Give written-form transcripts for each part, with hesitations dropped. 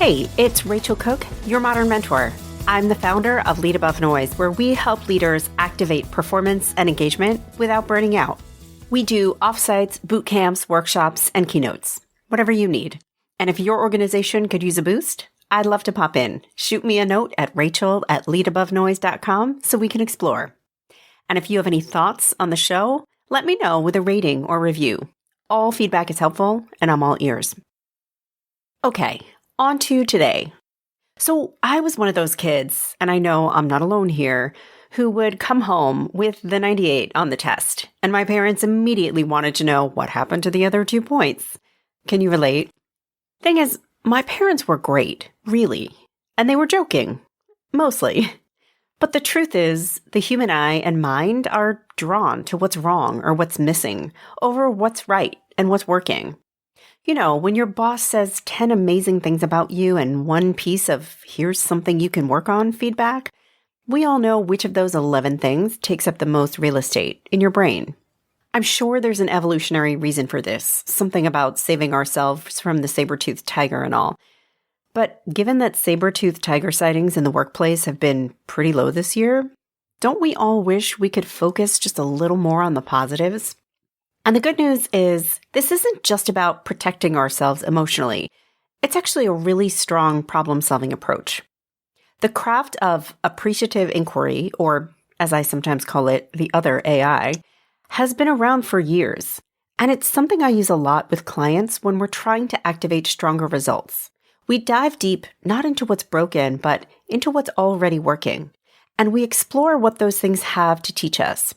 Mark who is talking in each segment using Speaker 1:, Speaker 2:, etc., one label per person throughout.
Speaker 1: Hey, it's Rachel Cooke, your modern mentor. I'm the founder of Lead Above Noise, where we help leaders activate performance and engagement without burning out. We do offsites, boot camps, workshops, and keynotes, whatever you need. And if your organization could use a boost, I'd love to pop in. Shoot me a note at rachel@leadabovenoise.com so we can explore. And if you have any thoughts on the show, let me know with a rating or review. All feedback is helpful, and I'm all ears. Okay, on to today. So I was one of those kids, and I know I'm not alone here, who would come home with the 98 on the test, and my parents immediately wanted to know what happened to the other 2 points. Can you relate? Thing is, my parents were great, really, and they were joking, mostly. But the truth is, the human eye and mind are drawn to what's wrong or what's missing over what's right and what's working. You know, when your boss says 10 amazing things about you and one piece of here's something you can work on feedback, we all know which of those 11 things takes up the most real estate in your brain. I'm sure there's an evolutionary reason for this, something about saving ourselves from the saber-toothed tiger and all. But given that saber-toothed tiger sightings in the workplace have been pretty low this year, don't we all wish we could focus just a little more on the positives? And the good news is, this isn't just about protecting ourselves emotionally. It's actually a really strong problem-solving approach. The craft of appreciative inquiry, or as I sometimes call it, the other AI, has been around for years. And it's something I use a lot with clients when we're trying to activate stronger results. We dive deep, not into what's broken, but into what's already working. And we explore what those things have to teach us.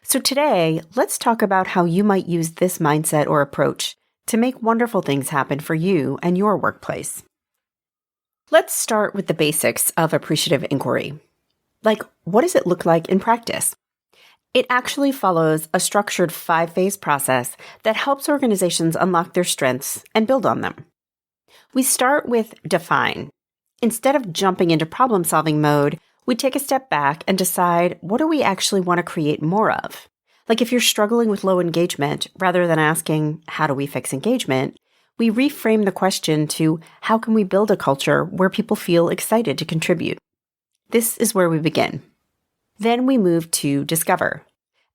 Speaker 1: So today, let's talk about how you might use this mindset or approach to make wonderful things happen for you and your workplace. Let's start with the basics of appreciative inquiry. Like, what does it look like in practice? It actually follows a structured 5-phase process that helps organizations unlock their strengths and build on them. We start with define. Instead of jumping into problem-solving mode, we take a step back and decide, what do we actually want to create more of? Like if you're struggling with low engagement, rather than asking, how do we fix engagement? We reframe the question to, how can we build a culture where people feel excited to contribute? This is where we begin. Then we move to discover.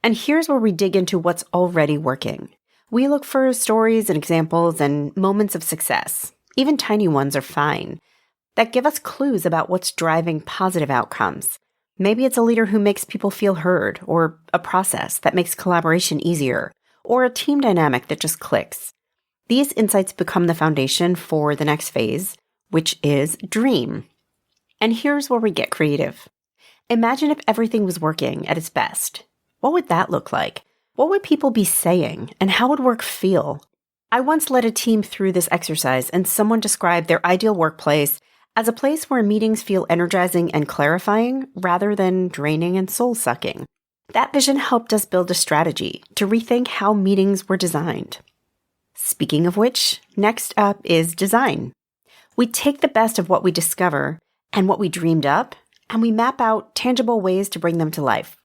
Speaker 1: And here's where we dig into what's already working. We look for stories and examples and moments of success. Even tiny ones are fine. That give us clues about what's driving positive outcomes. Maybe it's a leader who makes people feel heard, or a process that makes collaboration easier, or a team dynamic that just clicks. These insights become the foundation for the next phase, which is dream. And here's where we get creative. Imagine if everything was working at its best. What would that look like? What would people be saying, and how would work feel? I once led a team through this exercise, and someone described their ideal workplace as a place where meetings feel energizing and clarifying rather than draining and soul-sucking. That vision helped us build a strategy to rethink how meetings were designed. Speaking of which, next up is design. We take the best of what we discover and what we dreamed up, and we map out tangible ways to bring them to life.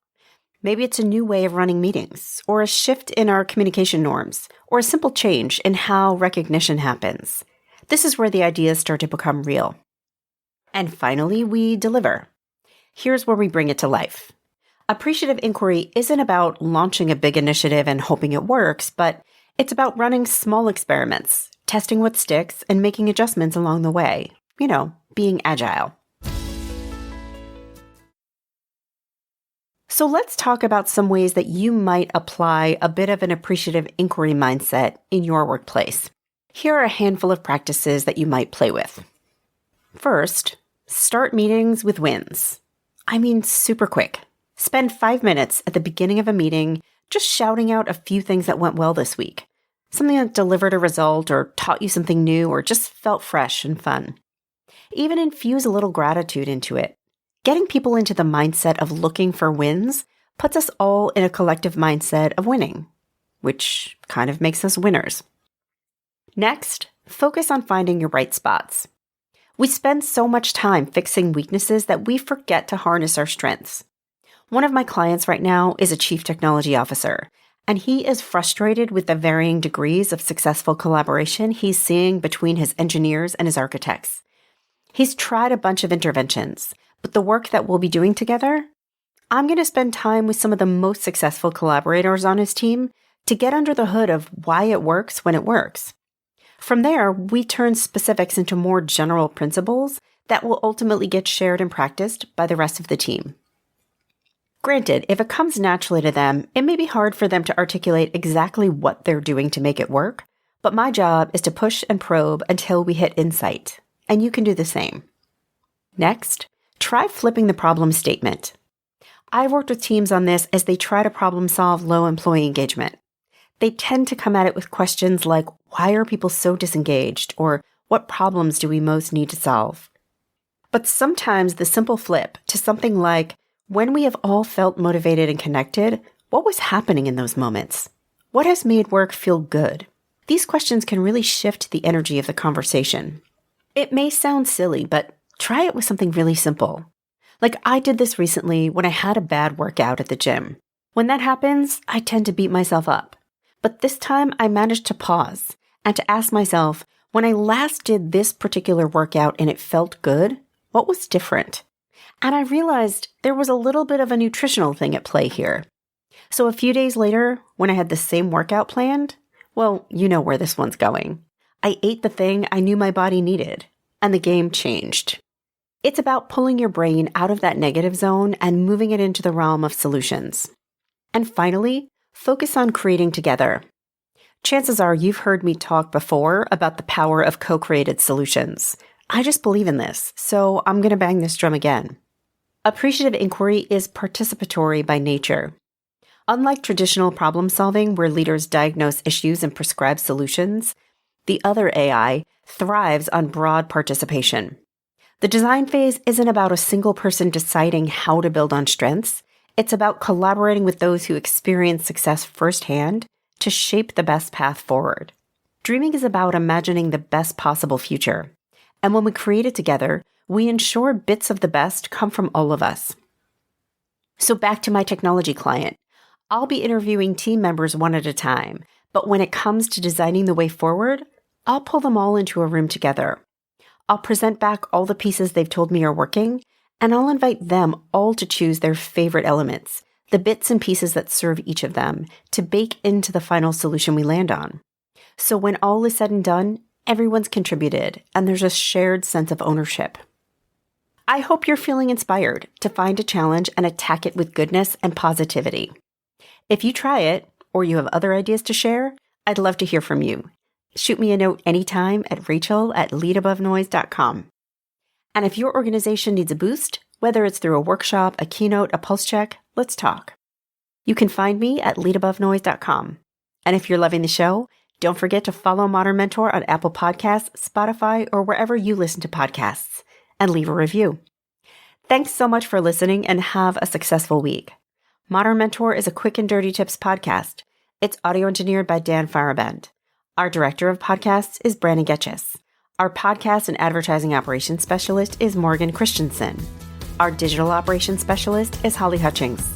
Speaker 1: Maybe it's a new way of running meetings, or a shift in our communication norms, or a simple change in how recognition happens. This is where the ideas start to become real. And finally, we deliver. Here's where we bring it to life. Appreciative inquiry isn't about launching a big initiative and hoping it works, but it's about running small experiments, testing what sticks, and making adjustments along the way. You know, being agile. So let's talk about some ways that you might apply a bit of an appreciative inquiry mindset in your workplace. Here are a handful of practices that you might play with. First, start meetings with wins. I mean, super quick. Spend 5 minutes at the beginning of a meeting just shouting out a few things that went well this week. Something that delivered a result or taught you something new or just felt fresh and fun. Even infuse a little gratitude into it. Getting people into the mindset of looking for wins puts us all in a collective mindset of winning, which kind of makes us winners. Next, focus on finding your right spots. We spend so much time fixing weaknesses that we forget to harness our strengths. One of my clients right now is a chief technology officer, and he is frustrated with the varying degrees of successful collaboration he's seeing between his engineers and his architects. He's tried a bunch of interventions, but the work that we'll be doing together, I'm going to spend time with some of the most successful collaborators on his team to get under the hood of why it works when it works. From there, we turn specifics into more general principles that will ultimately get shared and practiced by the rest of the team. Granted, if it comes naturally to them, it may be hard for them to articulate exactly what they're doing to make it work, but my job is to push and probe until we hit insight, and you can do the same. Next, try flipping the problem statement. I've worked with teams on this as they try to problem solve low employee engagement. They tend to come at it with questions like, why are people so disengaged? Or what problems do we most need to solve? But sometimes the simple flip to something like, when we have all felt motivated and connected, what was happening in those moments? What has made work feel good? These questions can really shift the energy of the conversation. It may sound silly, but try it with something really simple. Like I did this recently when I had a bad workout at the gym. When that happens, I tend to beat myself up. But this time I managed to pause and to ask myself, when I last did this particular workout and it felt good, what was different? And I realized there was a little bit of a nutritional thing at play here. So a few days later, when I had the same workout planned, well, you know where this one's going. I ate the thing I knew my body needed, and the game changed. It's about pulling your brain out of that negative zone and moving it into the realm of solutions. And finally, focus on creating together. Chances are you've heard me talk before about the power of co-created solutions. I just believe in this, so I'm going to bang this drum again. Appreciative inquiry is participatory by nature. Unlike traditional problem solving where leaders diagnose issues and prescribe solutions, the other AI thrives on broad participation. The design phase isn't about a single person deciding how to build on strengths. It's about collaborating with those who experience success firsthand to shape the best path forward. Dreaming is about imagining the best possible future. And when we create it together, we ensure bits of the best come from all of us. So back to my technology client. I'll be interviewing team members one at a time, but when it comes to designing the way forward, I'll pull them all into a room together. I'll present back all the pieces they've told me are working, and I'll invite them all to choose their favorite elements, the bits and pieces that serve each of them, to bake into the final solution we land on. So when all is said and done, everyone's contributed, and there's a shared sense of ownership. I hope you're feeling inspired to find a challenge and attack it with goodness and positivity. If you try it, or you have other ideas to share, I'd love to hear from you. Shoot me a note anytime at rachel@leadabovenoise.com. And if your organization needs a boost, whether it's through a workshop, a keynote, a pulse check, let's talk. You can find me at leadabovenoise.com. And if you're loving the show, don't forget to follow Modern Mentor on Apple Podcasts, Spotify, or wherever you listen to podcasts, and leave a review. Thanks so much for listening and have a successful week. Modern Mentor is a quick and dirty tips podcast. It's audio engineered by Dan Farabend. Our director of podcasts is Brandon Getchis. Our podcast and advertising operations specialist is Morgan Christensen. Our digital operations specialist is Holly Hutchings.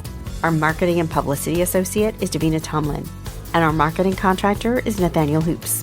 Speaker 1: Our marketing and publicity associate is Davina Tomlin. And our marketing contractor is Nathaniel Hoops.